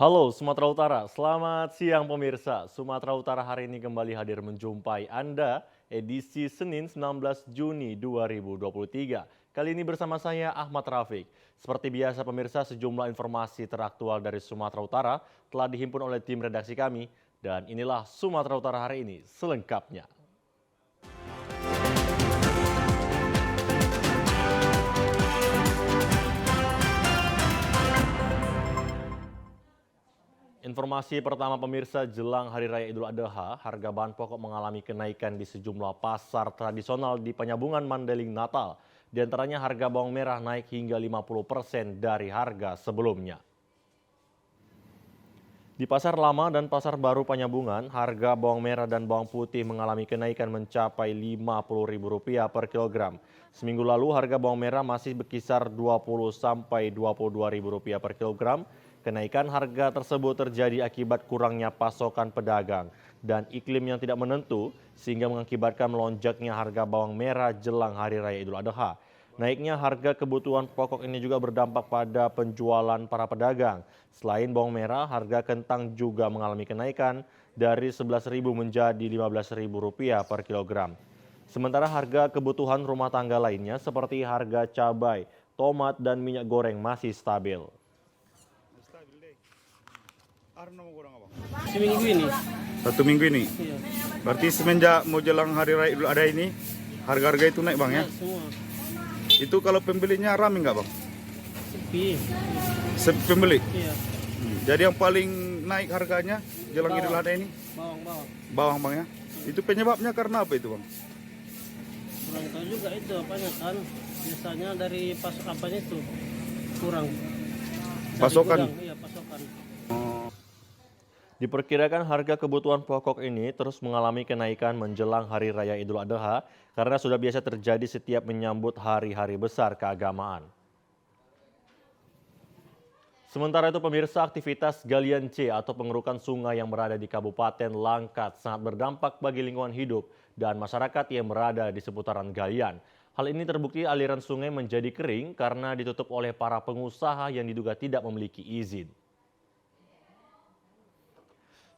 Halo Sumatera Utara, selamat siang pemirsa. Sumatera Utara hari ini kembali hadir menjumpai Anda edisi Senin 19 Juni 2023. Kali ini bersama saya Ahmad Rafiq. Seperti biasa pemirsa, sejumlah informasi teraktual dari Sumatera Utara telah dihimpun oleh tim redaksi kami. Dan inilah Sumatera Utara hari ini selengkapnya. Informasi pertama pemirsa, jelang Hari Raya Idul Adha, harga bahan pokok mengalami kenaikan di sejumlah pasar tradisional di Penyambungan Mandailing Natal. Di antaranya harga bawang merah naik hingga 50% dari harga sebelumnya. Di Pasar Lama dan Pasar Baru Penyambungan, harga bawang merah dan bawang putih mengalami kenaikan mencapai Rp50.000 per kilogram. Seminggu lalu harga bawang merah masih berkisar Rp20 sampai Rp22.000 per kilogram. Kenaikan harga tersebut terjadi akibat kurangnya pasokan pedagang dan iklim yang tidak menentu sehingga mengakibatkan melonjaknya harga bawang merah jelang Hari Raya Idul Adha. Naiknya harga kebutuhan pokok ini juga berdampak pada penjualan para pedagang. Selain bawang merah, harga kentang juga mengalami kenaikan dari Rp11.000 menjadi Rp15.000 per kilogram. Sementara harga kebutuhan rumah tangga lainnya seperti harga cabai, tomat, dan minyak goreng masih stabil. Seminggu ini. 1 minggu ini. Iya. Berarti semenjak mau jelang Hari Raya Idul Adha ini, harga-harga itu naik bang ya? Naik semua. Itu kalau pembelinya ramai nggak bang? Sepi. Sepi pembeli. Iya. Jadi yang paling naik harganya jelang Idul Adha ini Bawang. bawang bang ya? Itu penyebabnya karena apa itu bang? Kurang tahu juga itu apanya kan. Biasanya dari apanya itu kurang. Dari Pasokan. gudang, iya pasokan. Diperkirakan harga kebutuhan pokok ini terus mengalami kenaikan menjelang Hari Raya Idul Adha karena sudah biasa terjadi setiap menyambut hari-hari besar keagamaan. Sementara itu pemirsa, aktivitas galian C atau pengerukan sungai yang berada di Kabupaten Langkat sangat berdampak bagi lingkungan hidup dan masyarakat yang berada di seputaran galian. Hal ini terbukti aliran sungai menjadi kering karena ditutup oleh para pengusaha yang diduga tidak memiliki izin.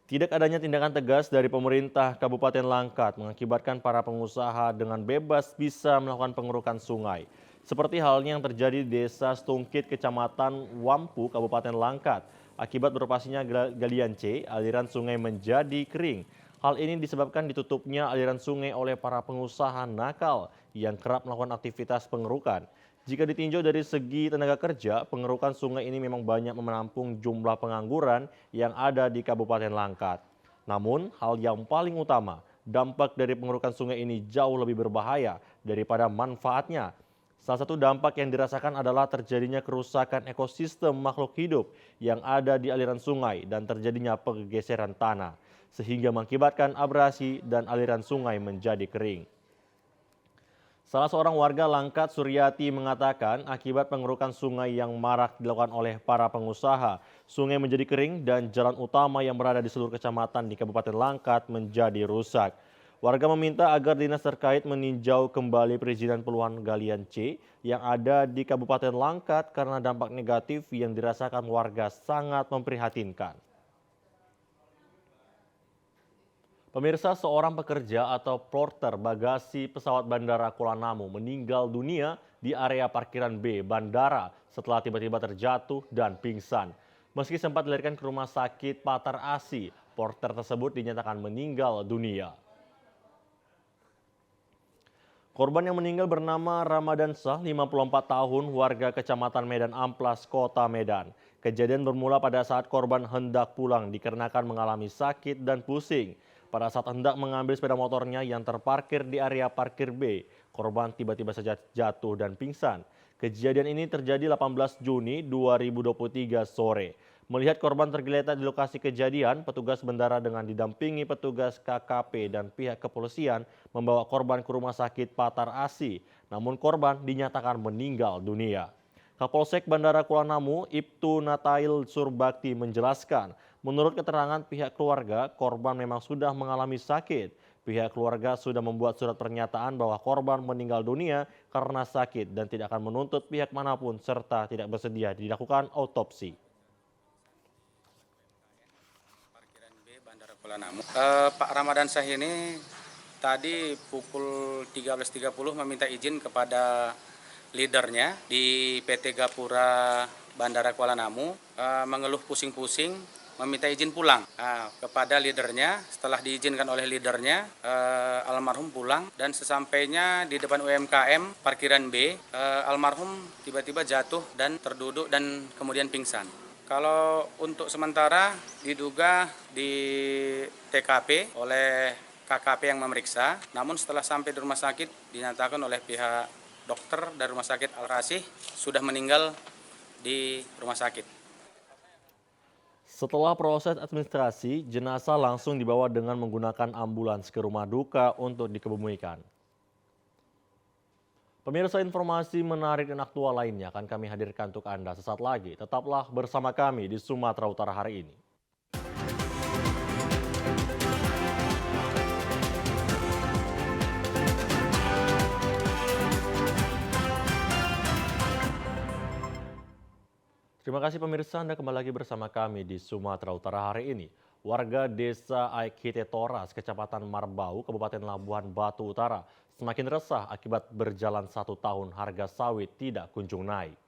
Tidak adanya tindakan tegas dari pemerintah Kabupaten Langkat mengakibatkan para pengusaha dengan bebas bisa melakukan pengerukan sungai. Seperti halnya yang terjadi di Desa Stungkit, Kecamatan Wampu, Kabupaten Langkat. Akibat beroperasinya galian C, aliran sungai menjadi kering. Hal ini disebabkan ditutupnya aliran sungai oleh para pengusaha nakal yang kerap melakukan aktivitas pengerukan. Jika ditinjau dari segi tenaga kerja, pengerukan sungai ini memang banyak menampung jumlah pengangguran yang ada di Kabupaten Langkat. Namun, hal yang paling utama, dampak dari pengerukan sungai ini jauh lebih berbahaya daripada manfaatnya. Salah satu dampak yang dirasakan adalah terjadinya kerusakan ekosistem makhluk hidup yang ada di aliran sungai dan terjadinya pergeseran tanah, sehingga mengakibatkan abrasi dan aliran sungai menjadi kering. Salah seorang warga Langkat, Suryati, mengatakan akibat pengerukan sungai yang marak dilakukan oleh para pengusaha, sungai menjadi kering dan jalan utama yang berada di seluruh kecamatan di Kabupaten Langkat menjadi rusak. Warga meminta agar dinas terkait meninjau kembali perizinan peluang galian C yang ada di Kabupaten Langkat karena dampak negatif yang dirasakan warga sangat memprihatinkan. Pemirsa, seorang pekerja atau porter bagasi pesawat Bandara Kuala Namu meninggal dunia di area parkiran B bandara setelah tiba-tiba terjatuh dan pingsan. Meski sempat dilarikan ke rumah sakit Patar Asi, porter tersebut dinyatakan meninggal dunia. Korban yang meninggal bernama Ramadan Shah, 54 tahun, warga Kecamatan Medan Amplas, Kota Medan. Kejadian bermula pada saat korban hendak pulang dikarenakan mengalami sakit dan pusing. Pada saat hendak mengambil sepeda motornya yang terparkir di area parkir B, korban tiba-tiba saja jatuh dan pingsan. Kejadian ini terjadi 18 Juni 2023 sore. Melihat korban tergeletak di lokasi kejadian, petugas bandara dengan didampingi petugas KKP dan pihak kepolisian membawa korban ke rumah sakit Patar Asi. Namun korban dinyatakan meninggal dunia. Kapolsek Bandara Kuala Namu, Ibtu Natail Surbakti menjelaskan, menurut keterangan pihak keluarga, korban memang sudah mengalami sakit. Pihak keluarga sudah membuat surat pernyataan bahwa korban meninggal dunia karena sakit dan tidak akan menuntut pihak manapun serta tidak bersedia dilakukan autopsi. Kuala Namu. Pak Ramadan Syah ini tadi pukul 13.30 meminta izin kepada leadernya di PT Gapura Bandara Kuala Namu, mengeluh pusing-pusing, meminta izin pulang. Kepada leadernya, setelah diizinkan oleh leadernya, almarhum pulang dan sesampainya di depan UMKM parkiran B, almarhum tiba-tiba jatuh dan terduduk dan kemudian pingsan. Kalau untuk sementara diduga di TKP oleh KKP yang memeriksa, namun setelah sampai di rumah sakit dinyatakan oleh pihak dokter dari Rumah Sakit Al-Rasih sudah meninggal di rumah sakit. Setelah proses administrasi, jenazah langsung dibawa dengan menggunakan ambulans ke rumah duka untuk dikebumikan. Pemirsa, informasi menarik dan aktual lainnya akan kami hadirkan untuk Anda sesaat lagi. Tetaplah bersama kami di Sumatera Utara hari ini. Terima kasih pemirsa, Anda kembali lagi bersama kami di Sumatera Utara hari ini. Warga desa Aikite Toras, Kecamatan Marbau, Kabupaten Labuhan Batu Utara, semakin resah akibat berjalan 1 tahun harga sawit tidak kunjung naik.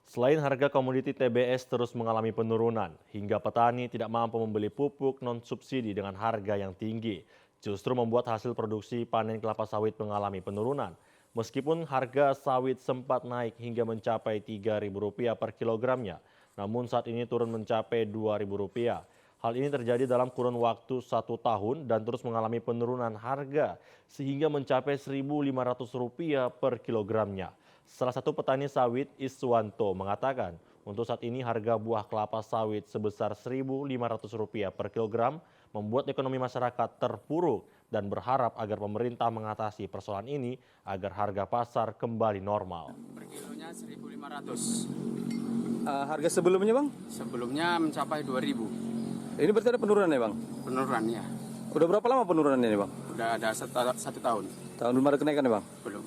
Selain harga komoditi TBS terus mengalami penurunan, hingga petani tidak mampu membeli pupuk non-subsidi dengan harga yang tinggi, justru membuat hasil produksi panen kelapa sawit mengalami penurunan. Meskipun harga sawit sempat naik hingga mencapai Rp3.000 per kilogramnya, namun saat ini turun mencapai Rp2.000. Hal ini terjadi dalam kurun waktu 1 tahun dan terus mengalami penurunan harga sehingga mencapai Rp1.500 per kilogramnya. Salah satu petani sawit, Iswanto, mengatakan untuk saat ini harga buah kelapa sawit sebesar Rp1.500 per kilogram membuat ekonomi masyarakat terpuruk dan berharap agar pemerintah mengatasi persoalan ini agar harga pasar kembali normal. Per kilonya 1.500. Harga sebelumnya bang? Sebelumnya mencapai 2.000. Ini berarti ada penurunan ya bang? Penurunan ya. Udah berapa lama penurunan ini bang? Udah ada 1 tahun. Tahun belum ada kenaikan ya bang? Belum.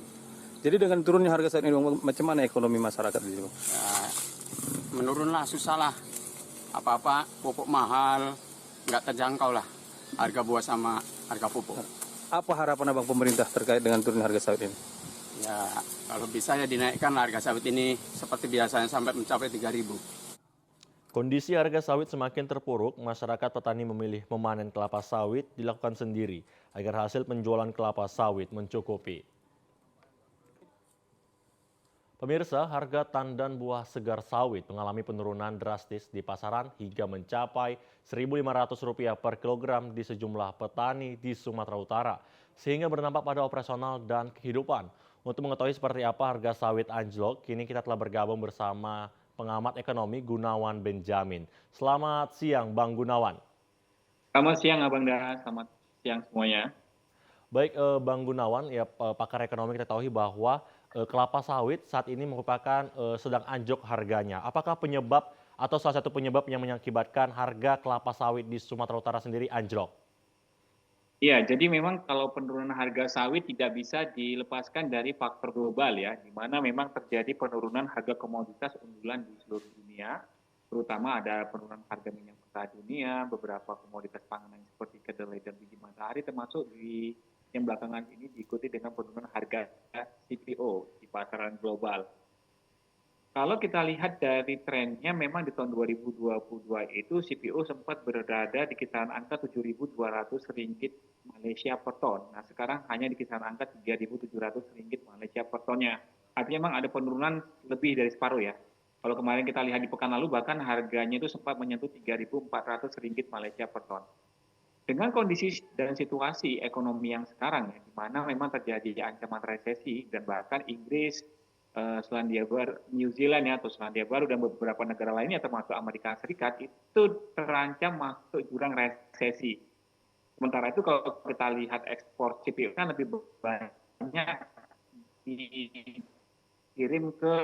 Jadi dengan turunnya harga saat ini bang, macam mana ekonomi masyarakat di sini bang? Ya, menurunlah, susah lah. Apa-apa pupuk mahal, nggak terjangkau lah. Harga buah sama harga pupuk. Apa harapan abang pemerintah terkait dengan turunnya harga sawit ini? Ya, kalau bisa ya dinaikkan harga sawit ini seperti biasanya sampai mencapai 3.000. Kondisi harga sawit semakin terpuruk, masyarakat petani memilih memanen kelapa sawit dilakukan sendiri agar hasil penjualan kelapa sawit mencukupi. Pemirsa, harga tandan buah segar sawit mengalami penurunan drastis di pasaran hingga mencapai Rp1.500 per kilogram di sejumlah petani di Sumatera Utara, sehingga berdampak pada operasional dan kehidupan. Untuk mengetahui seperti apa harga sawit anjlok, kini kita telah bergabung bersama pengamat ekonomi Gunawan Benjamin. Selamat siang, Bang Gunawan. Selamat siang Abang Dara, selamat siang semuanya. Baik, Bang Gunawan, ya pakar ekonomi kita tahu bahwa kelapa sawit saat ini merupakan sedang anjlok harganya. Apakah penyebab atau salah satu penyebab yang mengakibatkan harga kelapa sawit di Sumatera Utara sendiri anjlok? Iya, jadi memang kalau penurunan harga sawit tidak bisa dilepaskan dari faktor global ya, di mana memang terjadi penurunan harga komoditas unggulan di seluruh dunia, terutama ada penurunan harga minyak mentah dunia, beberapa komoditas pangan seperti kedelai dan biji matahari, termasuk di yang belakangan ini diikuti dengan penurunan harga CPO di pasaran global. Kalau kita lihat dari trennya, memang di tahun 2022 itu CPO sempat berada di kisaran angka Rp7.200 Malaysia per ton. Nah sekarang hanya di kisaran angka Rp3.700 Malaysia per tonnya. Artinya memang ada penurunan lebih dari separuh ya. Kalau kemarin kita lihat di pekan lalu bahkan harganya itu sempat menyentuh Rp3.400 Malaysia per ton. Dengan kondisi dan situasi ekonomi yang sekarang ya, di mana memang terjadi ancaman resesi dan bahkan Inggris, Selandia Baru, New Zealand ya, atau Selandia Baru dan beberapa negara lainnya termasuk Amerika Serikat itu terancam masuk jurang resesi. Sementara itu kalau kita lihat ekspor CPO kan lebih banyak dikirim ke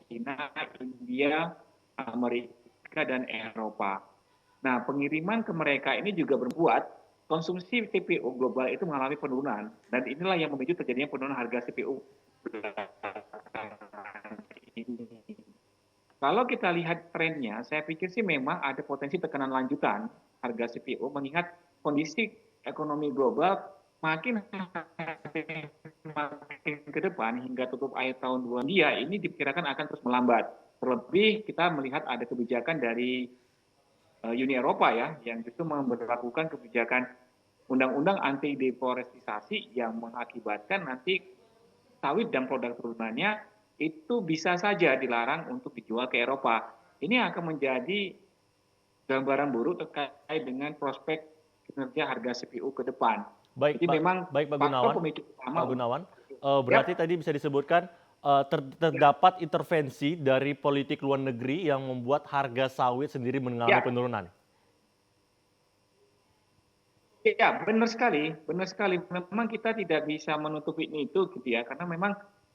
China, India, Amerika dan Eropa. Nah, pengiriman ke mereka ini juga membuat konsumsi CPO global itu mengalami penurunan. Dan inilah yang memicu terjadinya penurunan harga CPO. Kalau kita lihat trennya, saya pikir sih memang ada potensi tekanan lanjutan harga CPO mengingat kondisi ekonomi global makin makin ke depan hingga tutup akhir tahun 2 dia ini diperkirakan akan terus melambat. Terlebih kita melihat ada kebijakan dari Uni Eropa ya yang justru memberlakukan kebijakan undang-undang anti deforestisasi yang mengakibatkan nanti sawit dan produk turunannya itu bisa saja dilarang untuk dijual ke Eropa. Ini akan menjadi gambaran buruk terkait dengan prospek kinerja harga CPO ke depan. Baik, Jadi Pak. memang Baik, Pak faktor Gunawan. pemicu utama. Pak Gunawan, berarti tadi bisa disebutkan terdapat intervensi dari politik luar negeri yang membuat harga sawit sendiri mengalami Ya. penurunan. Ya, benar sekali, benar sekali. Memang kita tidak bisa menutupi itu gitu ya, karena memang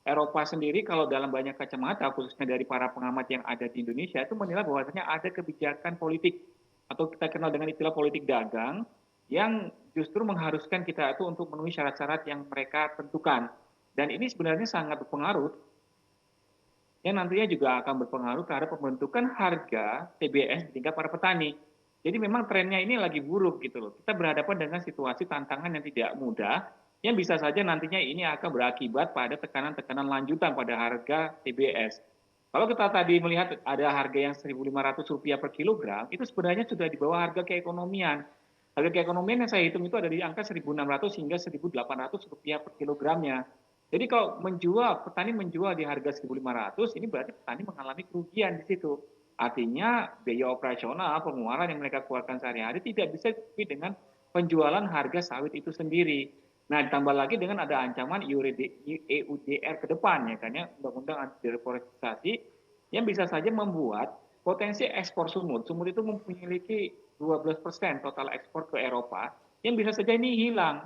Eropa sendiri kalau dalam banyak kacamata, khususnya dari para pengamat yang ada di Indonesia, itu menilai bahwasanya ada kebijakan politik atau kita kenal dengan istilah politik dagang yang justru mengharuskan kita itu untuk memenuhi syarat-syarat yang mereka tentukan. Dan ini sebenarnya sangat berpengaruh, yang nantinya juga akan berpengaruh terhadap pembentukan harga TBS di tingkat para petani. Jadi memang trennya ini lagi buruk gitu loh. Kita berhadapan dengan situasi tantangan yang tidak mudah, yang bisa saja nantinya ini akan berakibat pada tekanan-tekanan lanjutan pada harga TBS. Kalau kita tadi melihat ada harga yang Rp1.500 per kilogram, itu sebenarnya sudah di bawah harga keekonomian. Harga keekonomian yang saya hitung itu ada di angka Rp1.600 hingga Rp1.800 per kilogramnya. Jadi kalau petani menjual di harga 1.500, ini berarti petani mengalami kerugian di situ. Artinya biaya operasional, pengeluaran yang mereka keluarkan sehari-hari tidak bisa ditutupi dengan penjualan harga sawit itu sendiri. Nah, ditambah lagi dengan ada ancaman EUDR ke depan, ya kan ya, undang-undang anti deforestisasi yang bisa saja membuat potensi ekspor sumut. Sumut itu memiliki 12% total ekspor ke Eropa, yang bisa saja ini hilang.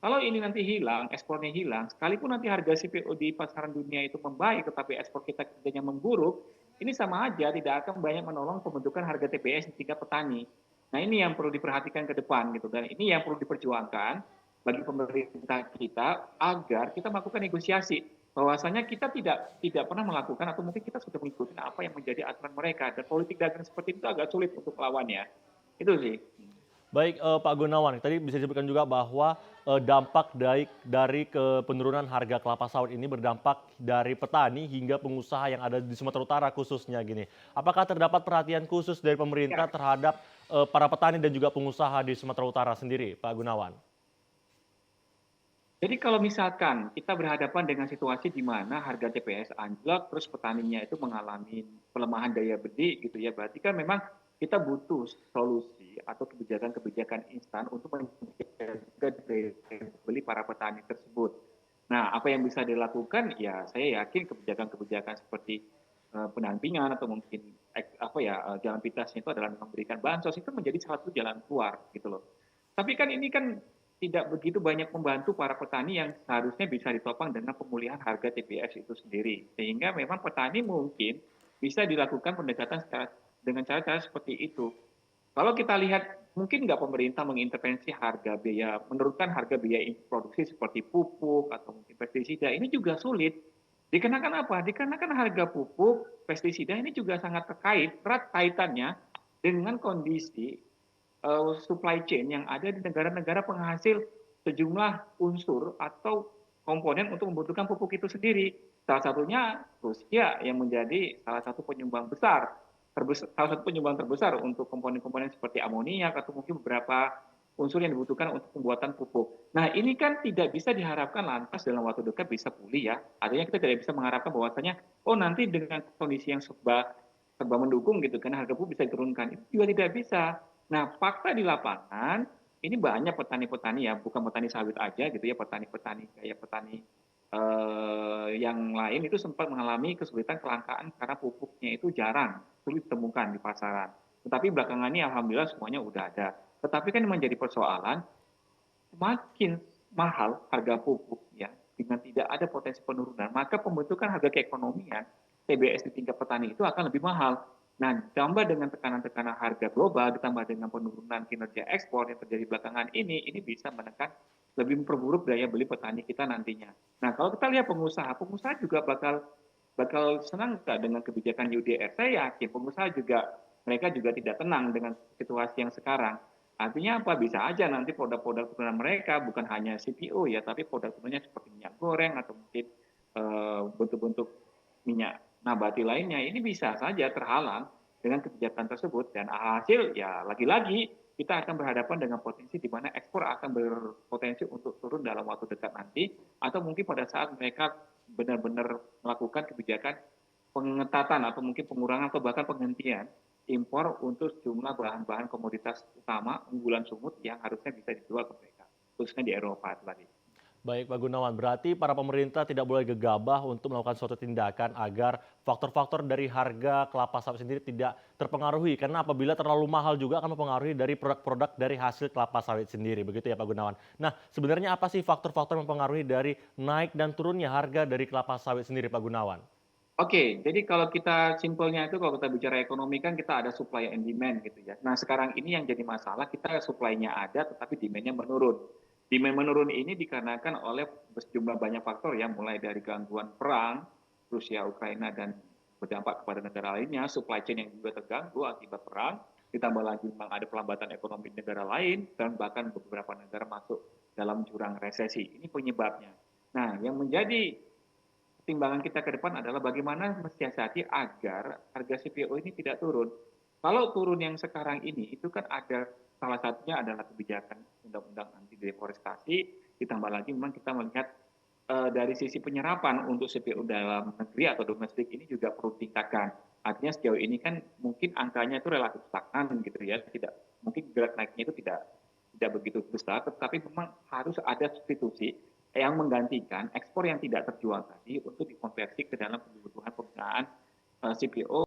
Kalau ini nanti hilang, ekspornya hilang, sekalipun nanti harga CPO di pasaran dunia itu membaik, tetapi ekspor kita kerjanya memburuk, ini sama aja tidak akan banyak menolong pembentukan harga TBS di tingkat petani. Nah ini yang perlu diperhatikan ke depan gitu, dan ini yang perlu diperjuangkan bagi pemerintah kita agar kita melakukan negosiasi. Bahwasanya kita tidak pernah melakukan atau mungkin kita sudah mengikuti apa yang menjadi aturan mereka, dan politik dagang seperti itu agak sulit untuk melawannya. Itu sih. Baik, Pak Gunawan, tadi bisa disebutkan juga bahwa dampak dari penurunan harga kelapa sawit ini berdampak dari petani hingga pengusaha yang ada di Sumatera Utara khususnya gini. Apakah terdapat perhatian khusus dari pemerintah terhadap para petani dan juga pengusaha di Sumatera Utara sendiri, Pak Gunawan? Jadi kalau misalkan kita berhadapan dengan situasi di mana harga TPS anjlok, terus petaninya itu mengalami pelemahan daya beli gitu ya, berarti kan memang kita butuh solusi atau kebijakan-kebijakan instan untuk menjaga daya beli para petani tersebut. Nah, apa yang bisa dilakukan? Ya, saya yakin kebijakan-kebijakan seperti pendampingan atau mungkin jalan pintasnya itu adalah memberikan bansos, itu menjadi salah satu jalan keluar gitu loh. Tapi kan ini kan tidak begitu banyak membantu para petani yang seharusnya bisa ditopang dengan pemulihan harga TBS itu sendiri. Sehingga memang petani mungkin bisa dilakukan pendekatan dengan cara-cara seperti itu. Kalau kita lihat, mungkin nggak pemerintah mengintervensi menurunkan harga biaya produksi seperti pupuk atau mungkin pestisida, ini juga sulit. Dikarenakan apa? Dikarenakan harga pupuk, pestisida ini juga sangat erat kaitannya dengan kondisi supply chain yang ada di negara-negara penghasil sejumlah unsur atau komponen untuk membutuhkan pupuk itu sendiri. Salah satunya Rusia yang menjadi salah satu penyumbang terbesar untuk komponen-komponen seperti amoniak atau mungkin beberapa unsur yang dibutuhkan untuk pembuatan pupuk. Nah ini kan tidak bisa diharapkan lantas dalam waktu dekat bisa pulih ya. Artinya kita tidak bisa mengharapkan bahwasanya nanti dengan kondisi yang serba mendukung gitu kan harga pupuk bisa diturunkan. Itu juga tidak bisa. Nah fakta di lapangan ini banyak petani-petani ya, bukan petani sawit aja gitu ya, petani-petani kayak petani yang lain itu sempat mengalami kesulitan kelangkaan karena pupuknya itu sulit ditemukan di pasaran. Tetapi belakangan ini alhamdulillah semuanya udah ada. Tetapi kan menjadi persoalan semakin mahal harga pupuk ya dengan tidak ada potensi penurunan, maka pembentukan harga keekonomian TBS di tingkat petani itu akan lebih mahal. Nah, ditambah dengan tekanan-tekanan harga global, ditambah dengan penurunan kinerja ekspor yang terjadi belakangan ini bisa menekan lebih memperburuk daya beli petani kita nantinya. Nah, kalau kita lihat pengusaha juga bakal bakal senang nggak dengan kebijakan UDR? Saya yakin pengusaha juga, mereka juga tidak tenang dengan situasi yang sekarang. Artinya apa? Bisa aja nanti produk-produk turunan mereka bukan hanya CPO ya, tapi produk turunannya seperti minyak goreng atau mungkin bentuk-bentuk minyak nabati lainnya. Ini bisa saja terhalang dengan kebijakan tersebut, dan hasil ya lagi-lagi kita akan berhadapan dengan potensi di mana ekspor akan berpotensi untuk turun dalam waktu dekat nanti, atau mungkin pada saat mereka benar-benar melakukan kebijakan pengetatan atau mungkin pengurangan atau bahkan penghentian impor untuk sejumlah bahan-bahan komoditas utama unggulan sumut yang harusnya bisa dijual ke mereka, khususnya di Eropa tadi. Baik Pak Gunawan, berarti para pemerintah tidak boleh gegabah untuk melakukan suatu tindakan agar faktor-faktor dari harga kelapa sawit sendiri tidak terpengaruhi. Karena apabila terlalu mahal juga akan mempengaruhi dari produk-produk dari hasil kelapa sawit sendiri. Begitu ya Pak Gunawan. Nah, sebenarnya apa sih faktor-faktor yang mempengaruhi dari naik dan turunnya harga dari kelapa sawit sendiri Pak Gunawan? Oke, jadi kalau kita simpelnya itu kalau kita bicara ekonomi kan kita ada supply and demand gitu ya. Nah sekarang ini yang jadi masalah kita supply-nya ada tetapi demand-nya menurun. Demand menurun ini dikarenakan oleh sejumlah banyak faktor ya, mulai dari gangguan perang Rusia, Ukraina dan berdampak kepada negara lainnya, supply chain yang juga terganggu akibat perang, ditambah lagi memang ada pelambatan ekonomi negara lain dan bahkan beberapa negara masuk dalam jurang resesi. Ini penyebabnya. Nah, yang menjadi pertimbangan kita ke depan adalah bagaimana mensiasati agar harga CPO ini tidak turun. Kalau turun yang sekarang ini, itu kan ada salah satunya adalah kebijakan undang-undang anti deforestasi, ditambah lagi memang kita melihat dari sisi penyerapan untuk CPO dalam negeri atau domestik ini juga perlu ditingkatkan. Artinya sejauh ini kan mungkin angkanya itu relatif stagnan gitu ya, tidak mungkin gerak naiknya itu tidak begitu besar, tetapi memang harus ada substitusi yang menggantikan ekspor yang tidak terjual tadi untuk dikonversi ke dalam kebutuhan penggunaan CPO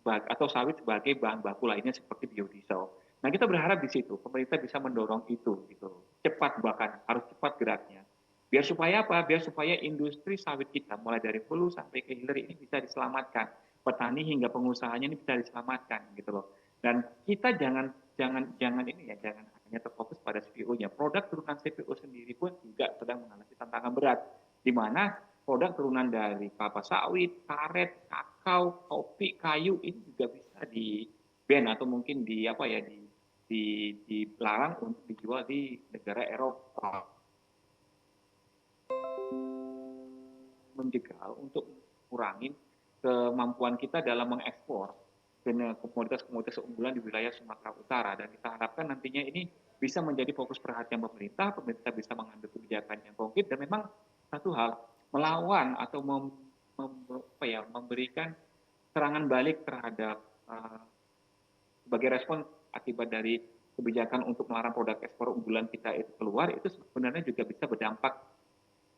atau sawit sebagai bahan baku lainnya seperti biodiesel. Nah kita berharap di situ pemerintah bisa mendorong itu gitu, cepat bahkan harus cepat geraknya. Biar supaya apa? Biar supaya industri sawit kita mulai dari hulu sampai ke hilir ini bisa diselamatkan, petani hingga pengusahanya ini bisa diselamatkan gitu loh. Dan kita jangan ini ya, jangan hanya terfokus pada CPO-nya. Produk turunan CPO sendiri pun juga sedang mengalami tantangan berat, di mana produk turunan dari kelapa sawit, karet, kakao, kopi, kayu ini juga bisa di ban atau mungkin dilarang untuk dijual di negara Eropa. Menjegal untuk mengurangi kemampuan kita dalam mengekspor komoditas-komoditas unggulan di wilayah Sumatera Utara, dan kita harapkan nantinya ini bisa menjadi fokus perhatian pemerintah bisa mengambil kebijakan yang konkret dan memang satu hal melawan atau memberikan serangan balik terhadap sebagai respon akibat dari kebijakan untuk melarang produk ekspor unggulan kita itu keluar, itu sebenarnya juga bisa berdampak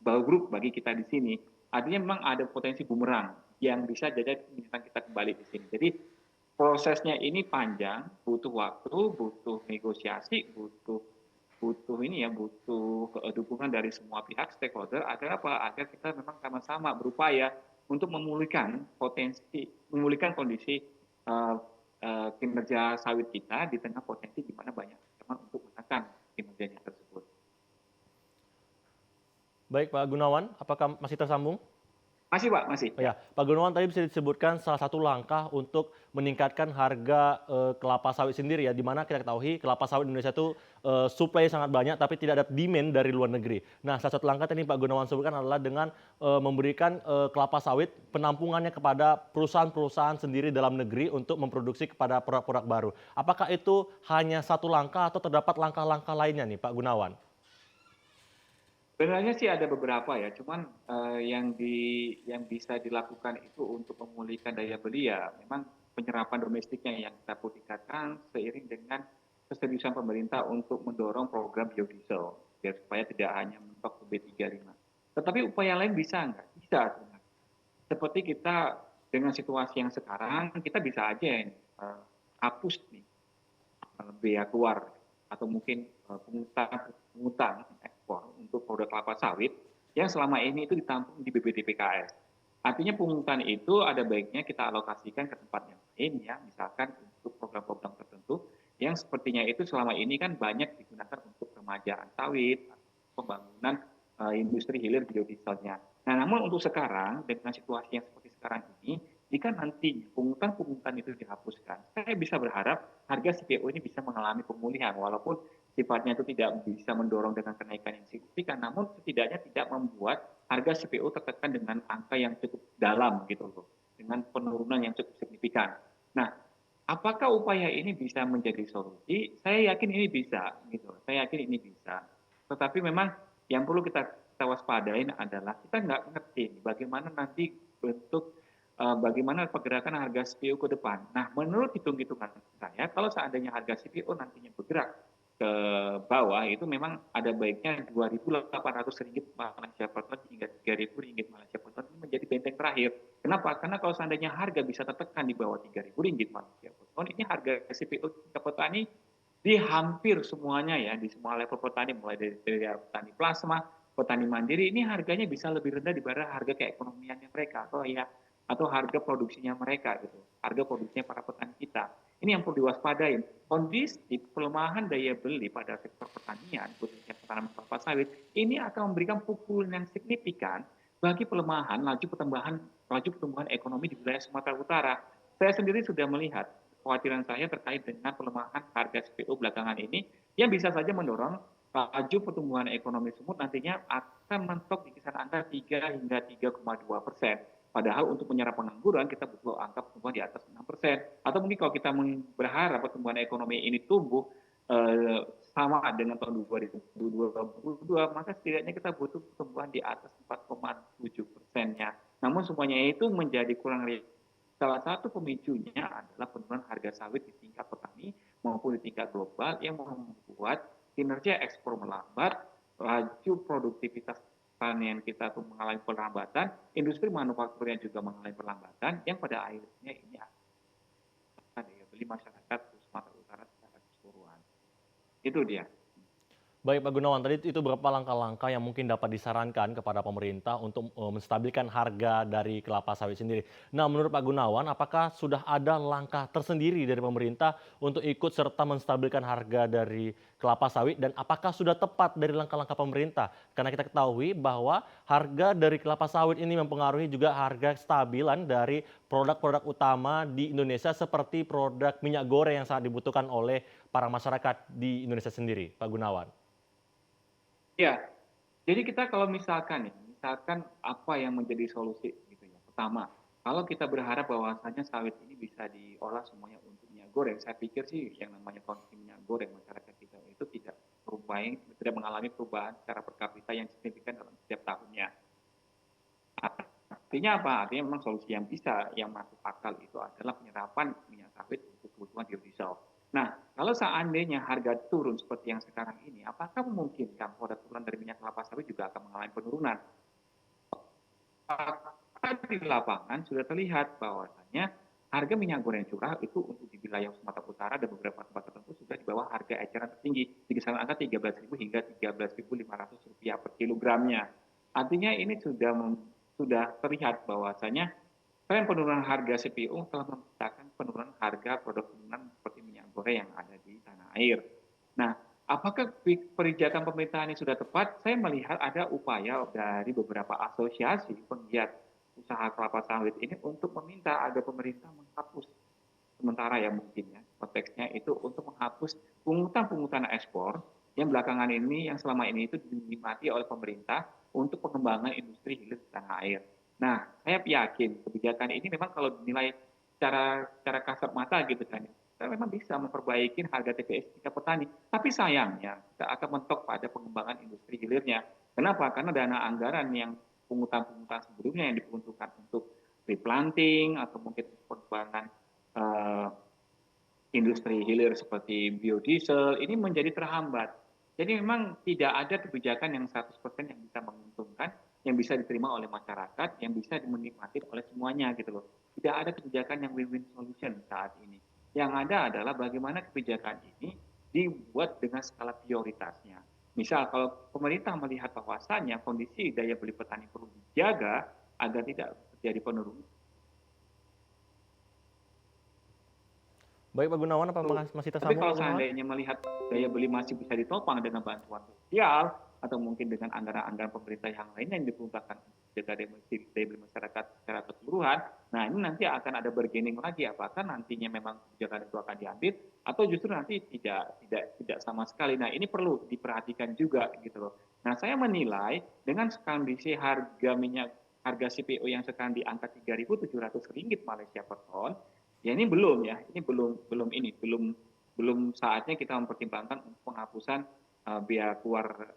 buruk bagi kita di sini. Artinya memang ada potensi bumerang yang bisa jadi menyerang kita kembali di sini. Jadi prosesnya ini panjang, butuh waktu, butuh negosiasi, butuh dukungan dari semua pihak stakeholder agar apa? Agar kita memang sama-sama berupaya untuk memulihkan kondisi kinerja sawit kita di tengah potensi di mana banyak teman untuk menekan kinerjanya tersebut. Baik Pak Gunawan, apakah masih tersambung? Masih Pak, masih. Oh ya, Pak Gunawan tadi bisa disebutkan salah satu langkah untuk meningkatkan harga kelapa sawit sendiri ya, di mana kita ketahui kelapa sawit Indonesia itu supply sangat banyak tapi tidak ada demand dari luar negeri. Nah, salah satu langkah tadi Pak Gunawan sebutkan adalah dengan memberikan kelapa sawit penampungannya kepada perusahaan-perusahaan sendiri dalam negeri untuk memproduksi kepada produk-produk baru. Apakah itu hanya satu langkah atau terdapat langkah-langkah lainnya nih Pak Gunawan? Sebenarnya sih ada beberapa ya, cuman yang bisa dilakukan itu untuk memulihkan daya beli ya memang penyerapan domestiknya yang kita perlu tingkatkan seiring dengan keseriusan pemerintah untuk mendorong program biodiesel biar supaya tidak hanya mentok ke B35. Tetapi upaya lain bisa nggak? Bisa sebenarnya. Seperti kita dengan situasi yang sekarang kita bisa aja hapus nih bea keluar atau mungkin penghutang ekspor untuk produk kelapa sawit yang selama ini itu ditampung di BPDPKS. Artinya pungutan itu ada baiknya kita alokasikan ke tempat yang lain ya, misalkan untuk program-program tertentu yang sepertinya itu selama ini kan banyak digunakan untuk remajaan sawit, pembangunan industri hilir biodieselnya. Nah, namun untuk sekarang dengan situasi yang seperti sekarang ini, jika nanti pungutan-pungutan itu dihapuskan, saya bisa berharap harga CPO ini bisa mengalami pemulihan, walaupun sifatnya itu tidak bisa mendorong dengan kenaikan yang signifikan, namun setidaknya tidak membuat harga CPO tertekan dengan angka yang cukup dalam gitu loh, dengan penurunan yang cukup signifikan. Nah, apakah upaya ini bisa menjadi solusi? Saya yakin ini bisa, gitu. Saya yakin ini bisa. Tetapi memang yang perlu kita waspadain adalah kita nggak ngerti bagaimana nanti bentuk bagaimana pergerakan harga CPO ke depan. Nah, menurut hitung-hitungan saya, kalau seandainya harga CPO nantinya bergerak ke bawah, itu memang ada baiknya Rp2.800 Malaysia per ton hingga Rp3.000 Malaysia per ton ini menjadi benteng terakhir. Kenapa? Karena kalau seandainya harga bisa tertekan di bawah Rp3.000 Malaysia per ton, ini harga CPO tingkat petani di hampir semuanya ya, di semua level petani, mulai dari petani plasma, petani mandiri, ini harganya bisa lebih rendah dibanding harga keekonomiannya mereka atau harga produksinya mereka gitu, harga produksinya para petani kita. Ini yang perlu diwaspadai. Kondisi pelemahan daya beli pada sektor pertanian, khususnya petani kelapa sawit, ini akan memberikan pukulan yang signifikan bagi pelemahan laju pertumbuhan ekonomi di wilayah Sumatera Utara. Saya sendiri sudah melihat kekhawatiran saya terkait dengan pelemahan harga CPO belakangan ini yang bisa saja mendorong laju pertumbuhan ekonomi Sumut nantinya akan mentok di kisaran angka 3 hingga 3,2%. Padahal untuk menyerap pengangguran kita butuh angka pertumbuhan di atas 6%. Atau mungkin kalau kita berharap pertumbuhan ekonomi ini tumbuh sama dengan tahun 2022, maka setidaknya kita butuh pertumbuhan di atas 4,7%-nya. Namun semuanya itu menjadi kurang realistis. Salah satu pemicunya adalah penurunan harga sawit di tingkat petani maupun di tingkat global yang membuat kinerja ekspor melambat, laju produktivitas pertanian kita itu mengalami perlambatan, industri manufakturnya juga mengalami perlambatan, yang pada akhirnya ini akan daya beli masyarakat Sumatera Utara secara keseluruhan. Itu dia. Baik Pak Gunawan, tadi itu beberapa langkah-langkah yang mungkin dapat disarankan kepada pemerintah untuk menstabilkan harga dari kelapa sawit sendiri. Nah, menurut Pak Gunawan, apakah sudah ada langkah tersendiri dari pemerintah untuk ikut serta menstabilkan harga dari kelapa sawit dan apakah sudah tepat dari langkah-langkah pemerintah? Karena kita ketahui bahwa harga dari kelapa sawit ini mempengaruhi juga harga stabilan dari produk-produk utama di Indonesia seperti produk minyak goreng yang sangat dibutuhkan oleh para masyarakat di Indonesia sendiri, Pak Gunawan. Ya, jadi kita kalau misalkan apa yang menjadi solusi gitu ya. Pertama, kalau kita berharap bahwasanya sawit ini bisa diolah semuanya untuk minyak goreng, saya pikir sih yang namanya konsumsi minyak goreng masyarakat kita itu tidak mengalami perubahan secara per kapita yang signifikan dalam setiap tahunnya. Artinya apa? Artinya memang solusi yang masuk akal itu adalah penyerapan minyak sawit untuk kebutuhan biodiesel. Nah, kalau seandainya harga turun seperti yang sekarang ini, apakah memungkinkan produk turunan dari minyak kelapa sawit juga akan mengalami penurunan? Di lapangan sudah terlihat bahwasannya harga minyak goreng curah itu untuk di wilayah Sumatera Utara dan beberapa tempat tertentu sudah di bawah harga eceran tertinggi di kisaran angka Rp13.000 hingga Rp13.500 per kilogramnya. Artinya ini sudah terlihat bahwasannya tren penurunan harga CPO telah menciptakan penurunan harga produk turunan seperti minyak goreng yang ada di tanah air. Nah, apakah kebijakan pemerintah ini sudah tepat? Saya melihat ada upaya dari beberapa asosiasi penggiat usaha kelapa sawit ini untuk meminta agar pemerintah menghapus sementara ya mungkin ya konteksnya itu untuk menghapus pungutan ekspor yang belakangan ini yang selama ini itu dinikmati oleh pemerintah untuk pengembangan industri hilir di tanah air. Nah, saya yakin kebijakan ini memang kalau dinilai secara kasat mata gitu kan, kita memang bisa memperbaiki harga TBS tingkat petani. Tapi sayangnya kita akan mentok pada pengembangan industri hilirnya. Kenapa? Karena dana anggaran yang pungutan-pungutan sebelumnya yang diperuntukkan untuk replanting atau mungkin pengembangan industri hilir seperti biodiesel ini menjadi terhambat. Jadi memang tidak ada kebijakan yang 100% yang bisa menguntungkan, yang bisa diterima oleh masyarakat, yang bisa dinikmati oleh semuanya gitu loh. Tidak ada kebijakan yang win-win solution saat ini. Yang ada adalah bagaimana kebijakan ini dibuat dengan skala prioritasnya. Misal kalau pemerintah melihat bahwasannya kondisi daya beli petani perlu dijaga agar tidak terjadi penurunan. Baik Pak Gunawan, apa masih Tapi tersambung kalau Pak Gunawan? seandainya melihat daya beli masih bisa ditopang dengan bantuan sosial, atau mungkin dengan anggaran-anggaran pemerintah yang lain yang diperuntukkan untuk jaga daya beli masyarakat secara keseluruhan. Nah, ini nanti akan ada bargaining lagi, apakah nantinya memang kebijakan itu akan diambil atau justru nanti tidak sama sekali. Nah, ini perlu diperhatikan juga gitu loh. Nah, saya menilai dengan kondisi harga CPO yang sekarang di angka Rp3.700 Malaysia per ton, ya ini belum saatnya kita mempertimbangkan untuk penghapusan biaya keluar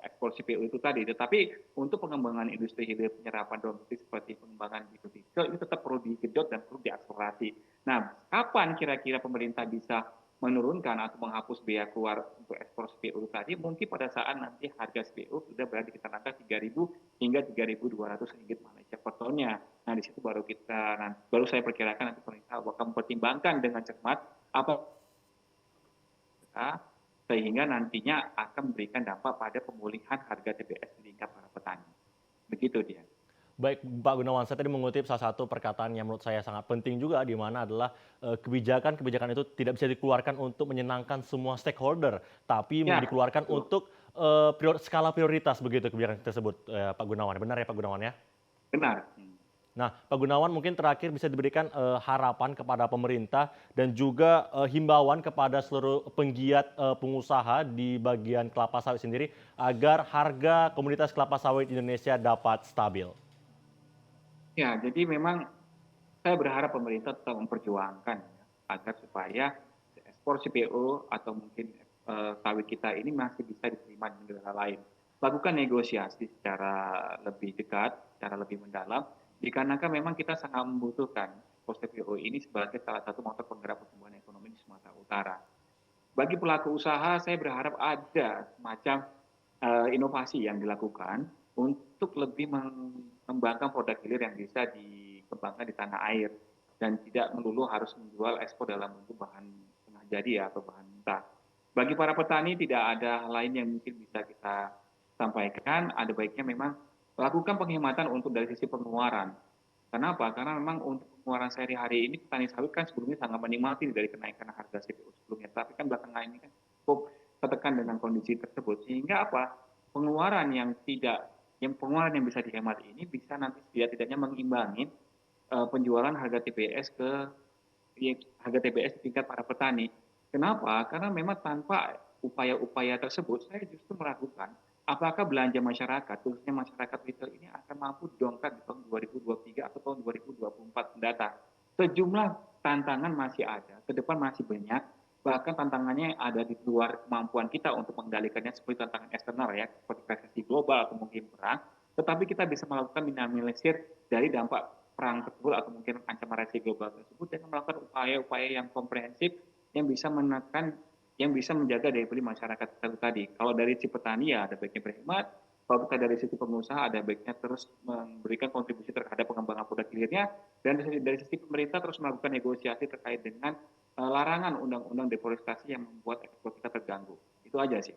ekspor CPO itu tadi. Tetapi untuk pengembangan industri hilir penyerapan domestik seperti pengembangan biodiesel itu tetap perlu digenjot dan perlu diakselerasi. Nah, kapan kira-kira pemerintah bisa menurunkan atau menghapus biaya keluar untuk ekspor CPO itu tadi? Mungkin pada saat nanti harga CPO sudah berada di kisaran angka Rp3.000 hingga Rp3.200 Malaysia per tonnya. Nah, di situ baru saya perkirakan nanti pemerintah akan mempertimbangkan dengan cermat apa sehingga nantinya akan memberikan dampak pada pemulihan harga TBS di tingkat para petani. Begitu dia. Baik, Pak Gunawan, saya tadi mengutip salah satu perkataan yang menurut saya sangat penting juga, di mana adalah kebijakan itu tidak bisa dikeluarkan untuk menyenangkan semua stakeholder, tapi dikeluarkan untuk skala prioritas begitu kebijakan tersebut, Pak Gunawan. Benar ya Pak Gunawan ya? Benar. Nah, Pak Gunawan mungkin terakhir bisa diberikan harapan kepada pemerintah dan juga himbauan kepada seluruh penggiat pengusaha di bagian kelapa sawit sendiri agar harga komoditas kelapa sawit Indonesia dapat stabil. Ya, jadi memang saya berharap pemerintah tetap memperjuangkan agar supaya ekspor CPO atau mungkin sawit kita ini masih bisa diterima di negara lain. Lakukan negosiasi secara lebih dekat, secara lebih mendalam, dikarenakan memang kita sangat membutuhkan ekspor CPO ini sebagai salah satu motor penggerak pertumbuhan ekonomi di Sumatera Utara. Bagi pelaku usaha, saya berharap ada semacam inovasi yang dilakukan untuk lebih mengembangkan produk hilir yang bisa dikembangkan di tanah air dan tidak melulu harus menjual ekspor dalam bentuk bahan tengah jadi atau bahan mentah. Bagi para petani tidak ada hal lain yang mungkin bisa kita sampaikan, ada baiknya memang lakukan penghematan untuk dari sisi pengeluaran. Kenapa? Karena memang untuk pengeluaran sehari-hari ini petani sawit kan sebelumnya sangat menikmati dari kenaikan harga CPO sebelumnya, tapi kan belakangan ini kan cukup tertekan dengan kondisi tersebut, sehingga apa? Pengeluaran yang bisa dihemat ini bisa nanti setidaknya mengimbangi penjualan harga TBS di tingkat para petani. Kenapa? Karena memang tanpa upaya-upaya tersebut, saya justru meragukan apakah belanja masyarakat, khususnya masyarakat retail ini akan mampu didongkrak di tahun 2023 atau tahun 2024 mendatang. Sejumlah tantangan masih ada, ke depan masih banyak, bahkan tantangannya ada di luar kemampuan kita untuk mengendalikannya seperti tantangan eksternal ya, seperti resesi global atau mungkin perang, tetapi kita bisa melakukan minimalisir dari dampak perang tersebut atau mungkin ancaman resesi global tersebut dengan melakukan upaya-upaya yang komprehensif yang bisa menekan, yang bisa menjaga daya beli masyarakat itu tadi. Kalau dari sisi petani ya ada baiknya berhemat, kalau kita dari sisi pengusaha ada baiknya terus memberikan kontribusi terhadap pengembangan produk hilirnya, dan dari sisi pemerintah terus melakukan negosiasi terkait dengan larangan undang-undang deforestasi yang membuat ekspor kita terganggu. Itu aja sih.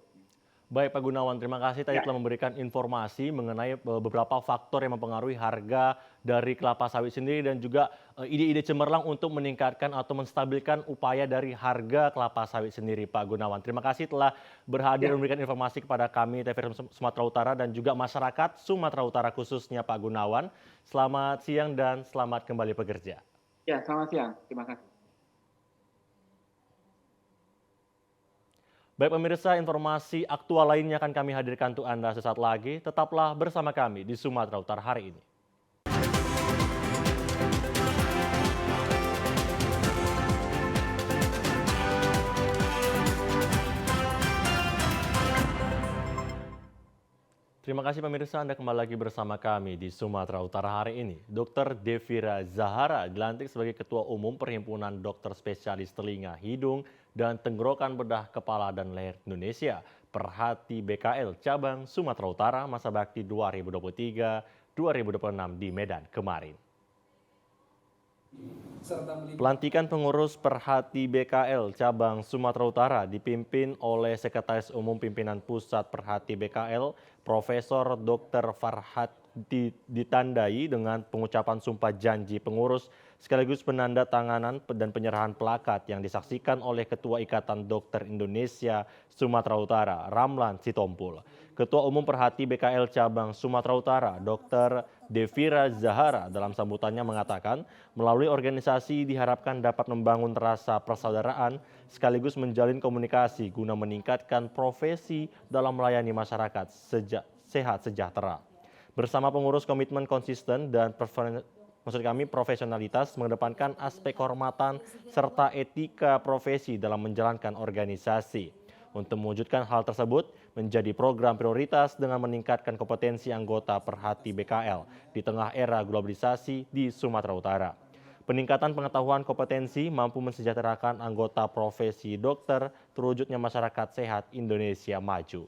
Baik Pak Gunawan, terima kasih tadi telah memberikan informasi mengenai beberapa faktor yang mempengaruhi harga dari kelapa sawit sendiri dan juga ide-ide cemerlang untuk meningkatkan atau menstabilkan upaya dari harga kelapa sawit sendiri Pak Gunawan. Terima kasih telah berhadir memberikan informasi kepada kami TVRI Sumatera Utara dan juga masyarakat Sumatera Utara khususnya Pak Gunawan. Selamat siang dan selamat kembali bekerja. Ya, selamat siang. Terima kasih. Baik pemirsa, informasi aktual lainnya akan kami hadirkan untuk Anda sesaat lagi. Tetaplah bersama kami di Sumatera Utara hari ini. Terima kasih pemirsa, Anda kembali lagi bersama kami di Sumatera Utara hari ini. Dr. Devira Zahara dilantik sebagai Ketua Umum Perhimpunan Dokter Spesialis Telinga, Hidung, dan Tenggorokan Bedah Kepala dan Leher Indonesia, Perhati BKL Cabang Sumatera Utara masa bakti 2023-2026 di Medan kemarin. Pelantikan pengurus Perhati BKL Cabang Sumatera Utara dipimpin oleh Sekretaris Umum Pimpinan Pusat Perhati BKL, Profesor Dr. Farhad ditandai dengan pengucapan sumpah janji pengurus sekaligus penanda tanganan dan penyerahan plakat yang disaksikan oleh Ketua Ikatan Dokter Indonesia Sumatera Utara, Ramlan Sitompul. Ketua Umum Perhati BKL Cabang Sumatera Utara, Dr. Devira Zahara dalam sambutannya mengatakan melalui organisasi diharapkan dapat membangun rasa persaudaraan sekaligus menjalin komunikasi guna meningkatkan profesi dalam melayani masyarakat sehat sejahtera. Bersama pengurus komitmen konsisten dan profesionalitas mengedepankan aspek kehormatan serta etika profesi dalam menjalankan organisasi. Untuk mewujudkan hal tersebut menjadi program prioritas dengan meningkatkan kompetensi anggota Perhati BKL di tengah era globalisasi di Sumatera Utara. Peningkatan pengetahuan kompetensi mampu mensejahterakan anggota profesi dokter terwujudnya masyarakat sehat Indonesia maju.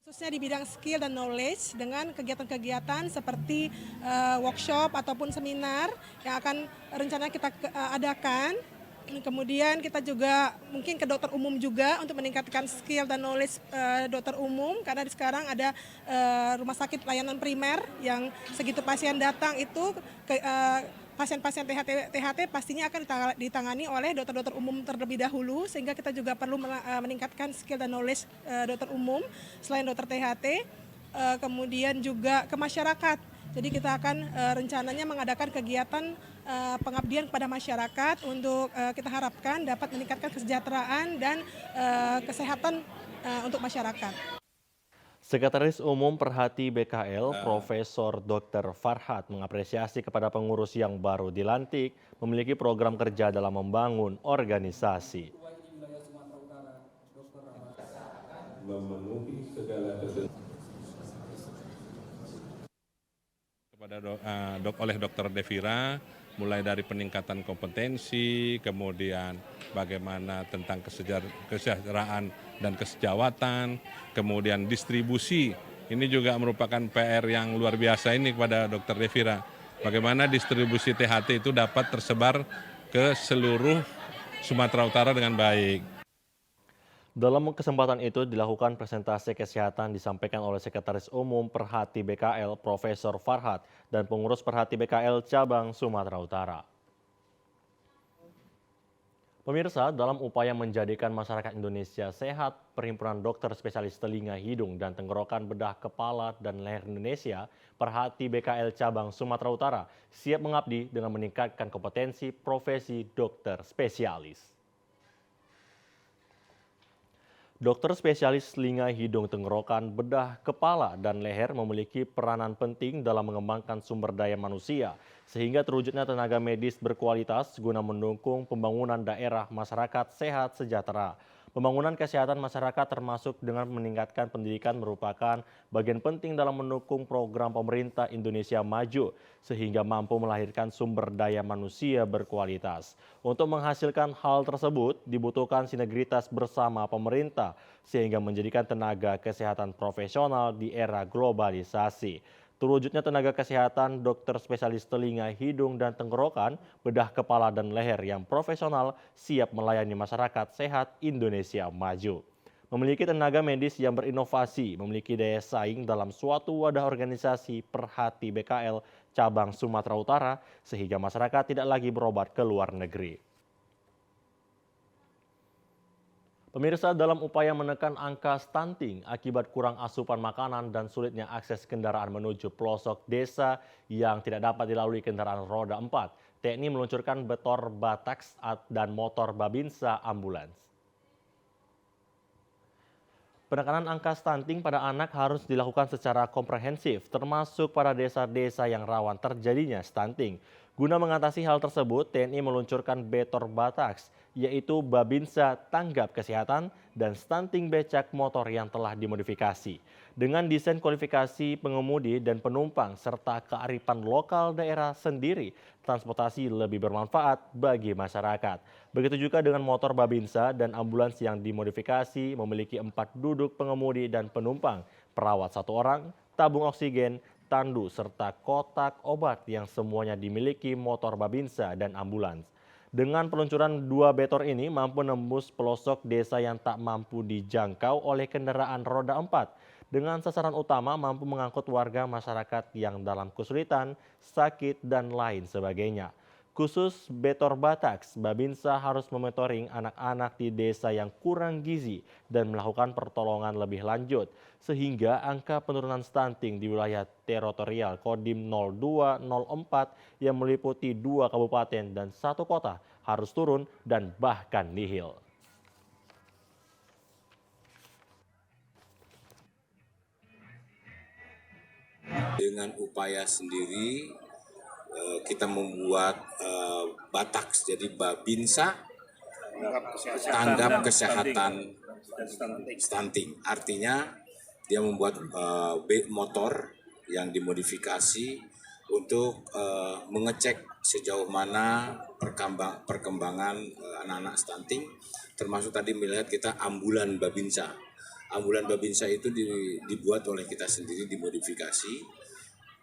Khususnya di bidang skill dan knowledge dengan kegiatan-kegiatan seperti workshop ataupun seminar yang akan rencana kita adakan. Kemudian kita juga mungkin ke dokter umum juga untuk meningkatkan skill dan knowledge dokter umum karena sekarang ada rumah sakit layanan primer yang segitu pasien datang itu pasien-pasien THT pastinya akan ditangani oleh dokter-dokter umum terlebih dahulu sehingga kita juga perlu meningkatkan skill dan knowledge dokter umum selain dokter THT, kemudian juga ke masyarakat. Jadi kita akan rencananya mengadakan kegiatan pengabdian kepada masyarakat untuk kita harapkan dapat meningkatkan kesejahteraan dan kesehatan untuk masyarakat. Sekretaris Umum Perhati BKL, Profesor Dr. Farhat mengapresiasi kepada pengurus yang baru dilantik memiliki program kerja dalam membangun organisasi. Memenuhi segala kepada oleh Dr. Devira, mulai dari peningkatan kompetensi, kemudian bagaimana tentang kesejahteraan dan kesejawatan, kemudian distribusi. Ini juga merupakan PR yang luar biasa ini kepada Dr. Devira. Bagaimana distribusi THT itu dapat tersebar ke seluruh Sumatera Utara dengan baik. Dalam kesempatan itu dilakukan presentasi kesehatan disampaikan oleh Sekretaris Umum Perhati BKL, Profesor Farhat, dan pengurus Perhati BKL Cabang Sumatera Utara. Pemirsa, dalam upaya menjadikan masyarakat Indonesia sehat, Perhimpunan Dokter Spesialis Telinga, Hidung, dan Tenggorokan Bedah Kepala dan Leher Indonesia, Perhati BKL Cabang Sumatera Utara, siap mengabdi dengan meningkatkan kompetensi profesi dokter spesialis. Dokter spesialis telinga, hidung, tenggorokan, bedah, kepala, dan leher memiliki peranan penting dalam mengembangkan sumber daya manusia, sehingga terwujudnya tenaga medis berkualitas guna mendukung pembangunan daerah masyarakat sehat sejahtera. Pembangunan kesehatan masyarakat termasuk dengan meningkatkan pendidikan merupakan bagian penting dalam mendukung program pemerintah Indonesia Maju, sehingga mampu melahirkan sumber daya manusia berkualitas. Untuk menghasilkan hal tersebut dibutuhkan sinergitas bersama pemerintah, sehingga menjadikan tenaga kesehatan profesional di era globalisasi. Terwujudnya tenaga kesehatan dokter spesialis telinga, hidung, dan tenggorokan, bedah kepala dan leher yang profesional siap melayani masyarakat sehat Indonesia maju. Memiliki tenaga medis yang berinovasi, memiliki daya saing dalam suatu wadah organisasi Perhati BKL Cabang Sumatera Utara, sehingga masyarakat tidak lagi berobat ke luar negeri. Pemirsa, dalam upaya menekan angka stunting akibat kurang asupan makanan dan sulitnya akses kendaraan menuju pelosok desa yang tidak dapat dilalui kendaraan roda 4, TNI meluncurkan Betor Batax dan motor Babinsa ambulans. Penekanan angka stunting pada anak harus dilakukan secara komprehensif, termasuk pada desa-desa yang rawan terjadinya stunting. Guna mengatasi hal tersebut, TNI meluncurkan Betor Batax, yaitu Babinsa Tanggap Kesehatan dan stunting becak motor yang telah dimodifikasi. Dengan desain kualifikasi pengemudi dan penumpang serta kearifan lokal daerah sendiri, transportasi lebih bermanfaat bagi masyarakat. Begitu juga dengan motor Babinsa dan ambulans yang dimodifikasi memiliki 4 duduk pengemudi dan penumpang, perawat 1 orang, tabung oksigen, tandu, serta kotak obat yang semuanya dimiliki motor Babinsa dan ambulans. Dengan peluncuran 2 betor ini mampu nembus pelosok desa yang tak mampu dijangkau oleh kendaraan roda 4. Dengan sasaran utama mampu mengangkut warga masyarakat yang dalam kesulitan, sakit, dan lain sebagainya. Khusus Betor Bataks, Babinsa harus mementoring anak-anak di desa yang kurang gizi dan melakukan pertolongan lebih lanjut, sehingga angka penurunan stunting di wilayah teritorial Kodim 0204 yang meliputi 2 kabupaten dan 1 kota harus turun dan bahkan nihil. Dengan upaya sendiri kita membuat Bataks, jadi Babinsa tanggap kesehatan stunting. Artinya dia membuat motor yang dimodifikasi untuk mengecek sejauh mana perkembangan anak-anak stunting, termasuk tadi melihat kita ambulan Babinsa. Ambulan Babinsa itu dibuat oleh kita sendiri, dimodifikasi.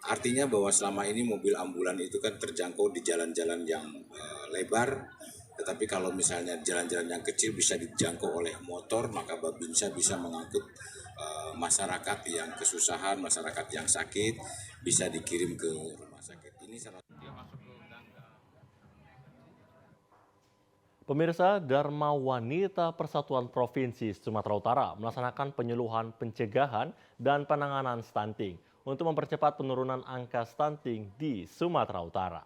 Artinya bahwa selama ini mobil ambulan itu kan terjangkau di jalan-jalan yang lebar, tetapi kalau misalnya jalan-jalan yang kecil bisa dijangkau oleh motor, maka Babinsa bisa mengangkut masyarakat yang kesusahan, masyarakat yang sakit, bisa dikirim ke rumah sakit. Ini salah satu. Pemirsa, Dharma Wanita Persatuan Provinsi Sumatera Utara melaksanakan penyuluhan pencegahan dan penanganan stunting untuk mempercepat penurunan angka stunting di Sumatera Utara.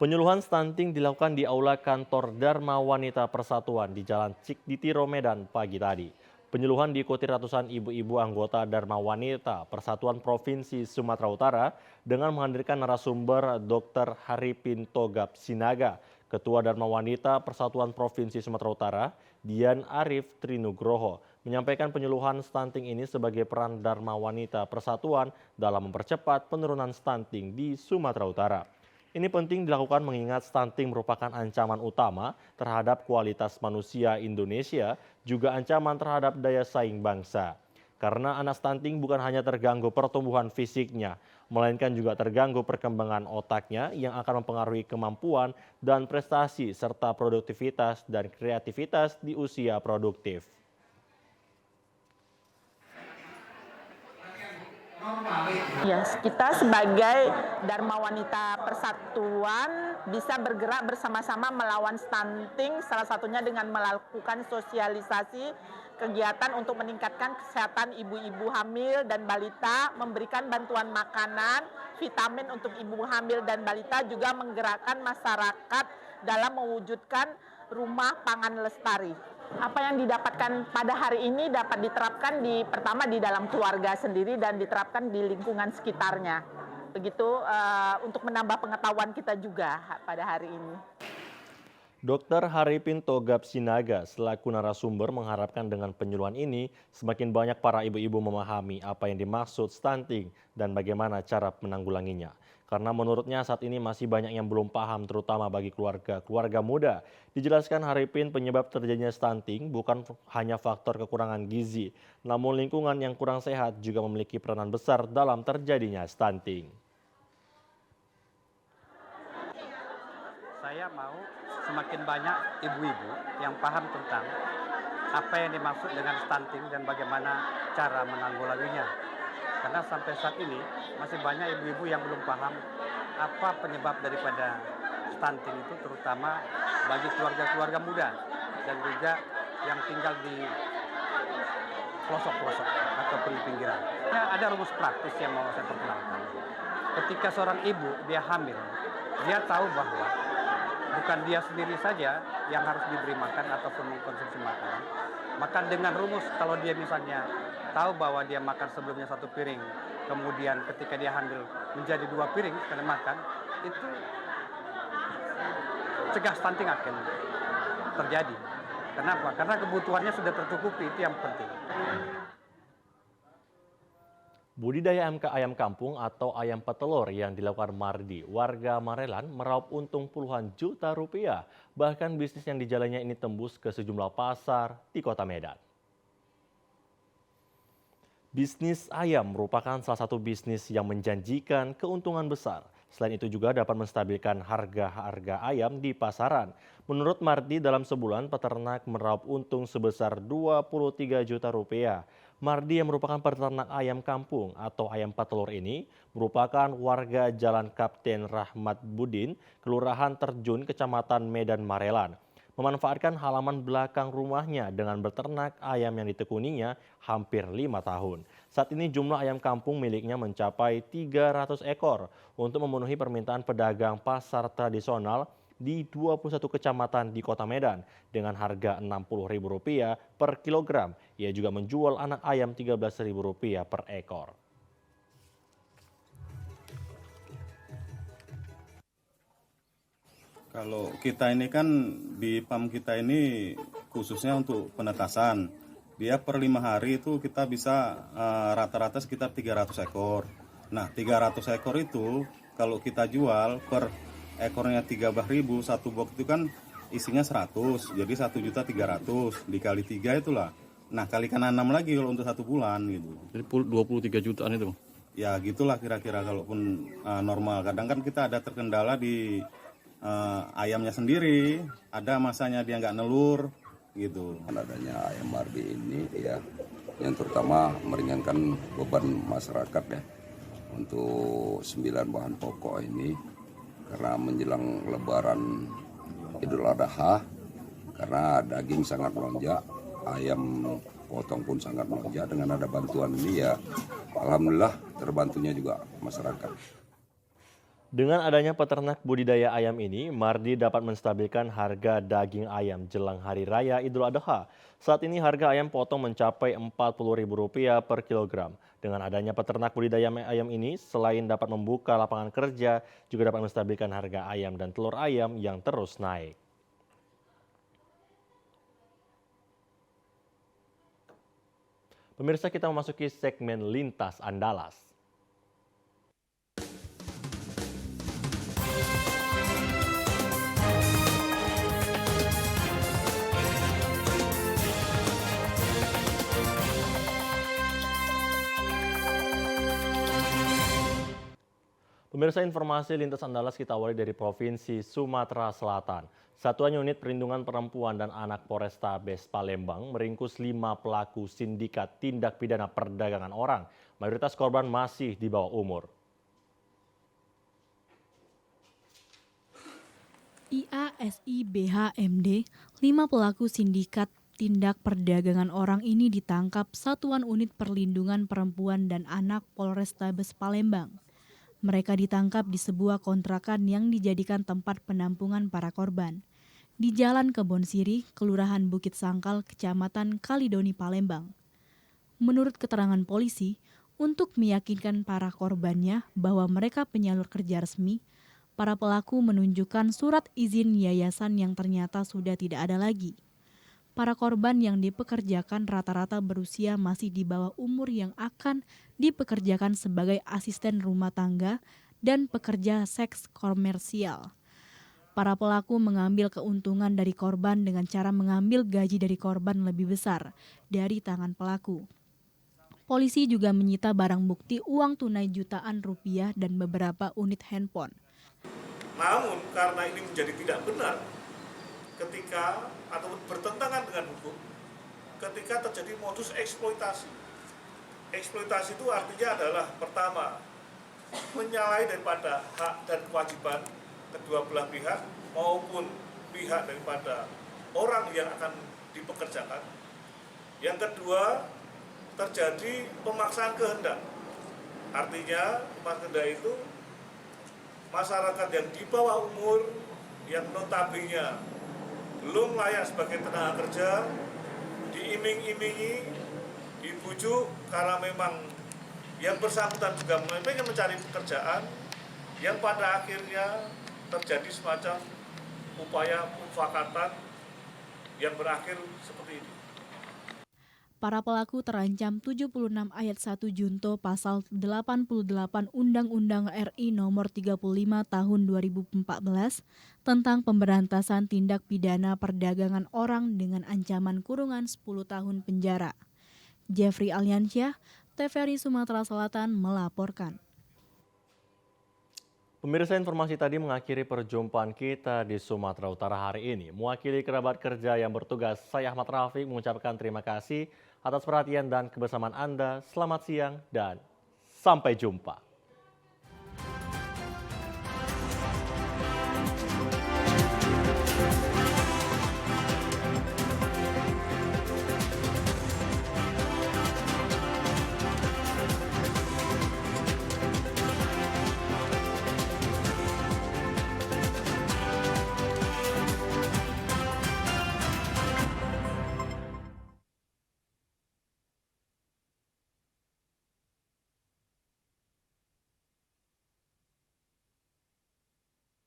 Penyuluhan stunting dilakukan di Aula Kantor Dharma Wanita Persatuan di Jalan Cikditiro, Medan pagi tadi. Penyuluhan diikuti ratusan ibu-ibu anggota Dharma Wanita Persatuan Provinsi Sumatera Utara dengan menghadirkan narasumber Dr. Haripin Togap Sinaga, Ketua Dharma Wanita Persatuan Provinsi Sumatera Utara, Dian Arif Trinugroho, menyampaikan penyuluhan stunting ini sebagai peran Dharma Wanita Persatuan dalam mempercepat penurunan stunting di Sumatera Utara. Ini penting dilakukan mengingat stunting merupakan ancaman utama terhadap kualitas manusia Indonesia, juga ancaman terhadap daya saing bangsa. Karena anak stunting bukan hanya terganggu pertumbuhan fisiknya, melainkan juga terganggu perkembangan otaknya yang akan mempengaruhi kemampuan dan prestasi serta produktivitas dan kreativitas di usia produktif. Ya, kita sebagai Dharma Wanita Persatuan bisa bergerak bersama-sama melawan stunting, salah satunya dengan melakukan sosialisasi kegiatan untuk meningkatkan kesehatan ibu-ibu hamil dan balita, memberikan bantuan makanan, vitamin untuk ibu hamil dan balita, juga menggerakkan masyarakat dalam mewujudkan rumah pangan lestari. Apa yang didapatkan pada hari ini dapat diterapkan pertama di dalam keluarga sendiri dan diterapkan di lingkungan sekitarnya. Begitu untuk menambah pengetahuan kita juga pada hari ini. Dr. Haripin Togap Sinaga selaku narasumber mengharapkan dengan penyuluhan ini semakin banyak para ibu-ibu memahami apa yang dimaksud stunting dan bagaimana cara menanggulanginya. Karena menurutnya saat ini masih banyak yang belum paham, terutama bagi keluarga muda. Dijelaskan Haripin, penyebab terjadinya stunting bukan hanya faktor kekurangan gizi, namun lingkungan yang kurang sehat juga memiliki peranan besar dalam terjadinya stunting. Saya mau semakin banyak ibu-ibu yang paham tentang apa yang dimaksud dengan stunting dan bagaimana cara menanggulanginya. Karena sampai saat ini masih banyak ibu-ibu yang belum paham apa penyebab daripada stunting itu, terutama bagi keluarga-keluarga muda dan juga yang tinggal di pelosok-pelosok ataupun di pinggiran. Ada rumus praktis yang mau saya perkenalkan. Ketika seorang ibu dia hamil, dia tahu bahwa bukan dia sendiri saja yang harus diberi makan ataupun mengkonsumsi makanan. Maka dengan rumus, kalau dia misalnya tahu bahwa dia makan sebelumnya 1 piring, kemudian ketika dia hamil menjadi 2 piring sekali makan, itu cegah stunting akan terjadi. Kenapa? Karena kebutuhannya sudah tercukupi, itu yang penting. Budidaya ayam kampung atau ayam petelur yang dilakukan Mardi, warga Marelan meraup untung puluhan juta rupiah. Bahkan bisnis yang dijalannya ini tembus ke sejumlah pasar di kota Medan. Bisnis ayam merupakan salah satu bisnis yang menjanjikan keuntungan besar. Selain itu juga dapat menstabilkan harga-harga ayam di pasaran. Menurut Mardi, dalam sebulan peternak meraup untung sebesar 23 juta rupiah. Mardi yang merupakan peternak ayam kampung atau ayam petelur ini merupakan warga Jalan Kapten Rahmat Budin, Kelurahan Terjun, Kecamatan Medan Marelan. Memanfaatkan halaman belakang rumahnya dengan beternak ayam yang ditekuninya hampir 5 tahun. Saat ini jumlah ayam kampung miliknya mencapai 300 ekor untuk memenuhi permintaan pedagang pasar tradisional di 21 kecamatan di Kota Medan dengan harga Rp60.000 per kilogram. Ia juga menjual anak ayam Rp13.000 per ekor. Kalau kita ini kan di PAM kita ini khususnya untuk penetasan. Dia per 5 hari itu kita bisa rata-rata sekitar 300 ekor. Nah 300 ekor itu kalau kita jual per ekornya 13.000, satu box itu kan isinya 100. Jadi 1.300.000 dikali 3 itulah. Nah kalikan 6 lagi kalau untuk 1 bulan gitu. Jadi 23 jutaan itu? Ya gitulah kira-kira kalaupun normal. Kadang kan kita ada terkendala di ayamnya sendiri, ada masanya dia nggak nelur gitu. Adanya ayam Mardi ini ya yang terutama meringankan beban masyarakat ya untuk 9 bahan pokok ini karena menjelang Lebaran Idul Adha karena daging sangat melonjak, ayam potong pun sangat melonjak. Dengan ada bantuan ini ya alhamdulillah terbantunya juga masyarakat. Dengan adanya peternak budidaya ayam ini, Mardi dapat menstabilkan harga daging ayam jelang Hari Raya Idul Adha. Saat ini harga ayam potong mencapai Rp40.000 per kilogram. Dengan adanya peternak budidaya ayam ini, selain dapat membuka lapangan kerja, juga dapat menstabilkan harga ayam dan telur ayam yang terus naik. Pemirsa, kita memasuki segmen Lintas Andalas. Pemirsa, informasi Lintas Andalas kita awali dari Provinsi Sumatera Selatan. Satuan Unit Perlindungan Perempuan dan Anak Polrestabes Palembang meringkus 5 pelaku sindikat tindak pidana perdagangan orang. Mayoritas korban masih di bawah umur. IASIBHMD, 5 pelaku sindikat tindak perdagangan orang ini ditangkap Satuan Unit Perlindungan Perempuan dan Anak Polrestabes Palembang. Mereka ditangkap di sebuah kontrakan yang dijadikan tempat penampungan para korban di Jalan Kebon Siri, Kelurahan Bukit Sangkal, Kecamatan Kalidoni, Palembang. Menurut keterangan polisi, untuk meyakinkan para korbannya bahwa mereka penyalur kerja resmi, para pelaku menunjukkan surat izin yayasan yang ternyata sudah tidak ada lagi. Para korban yang dipekerjakan rata-rata berusia masih di bawah umur yang akan dipekerjakan sebagai asisten rumah tangga dan pekerja seks komersial. Para pelaku mengambil keuntungan dari korban dengan cara mengambil gaji dari korban lebih besar dari tangan pelaku. Polisi juga menyita barang bukti uang tunai jutaan rupiah dan beberapa unit handphone. Namun karena ini menjadi tidak benar ketika atau bertentangan dengan hukum ketika terjadi modus eksploitasi. Eksploitasi itu artinya adalah pertama, menyalahi daripada hak dan kewajiban kedua belah pihak maupun pihak daripada orang yang akan dipekerjakan. Yang kedua, terjadi pemaksaan kehendak. Artinya, pemaksaan kehendak itu masyarakat yang di bawah umur yang notabene belum layak sebagai tenaga kerja, diiming-imingi, dibujuk karena memang yang bersangkutan juga ingin mencari pekerjaan, yang pada akhirnya terjadi semacam upaya mufakatan yang berakhir seperti ini. Para pelaku terancam 76 ayat 1 Junto pasal 88 Undang-Undang RI nomor 35 tahun 2014 tentang pemberantasan tindak pidana perdagangan orang dengan ancaman kurungan 10 tahun penjara. Jeffrey Aliansyah, TVRI Sumatera Selatan melaporkan. Pemirsa, informasi tadi mengakhiri perjumpaan kita di Sumatera Utara hari ini. Mewakili kerabat kerja yang bertugas, saya Ahmad Rafiq mengucapkan terima kasih atas perhatian dan kebersamaan Anda. Selamat siang dan sampai jumpa.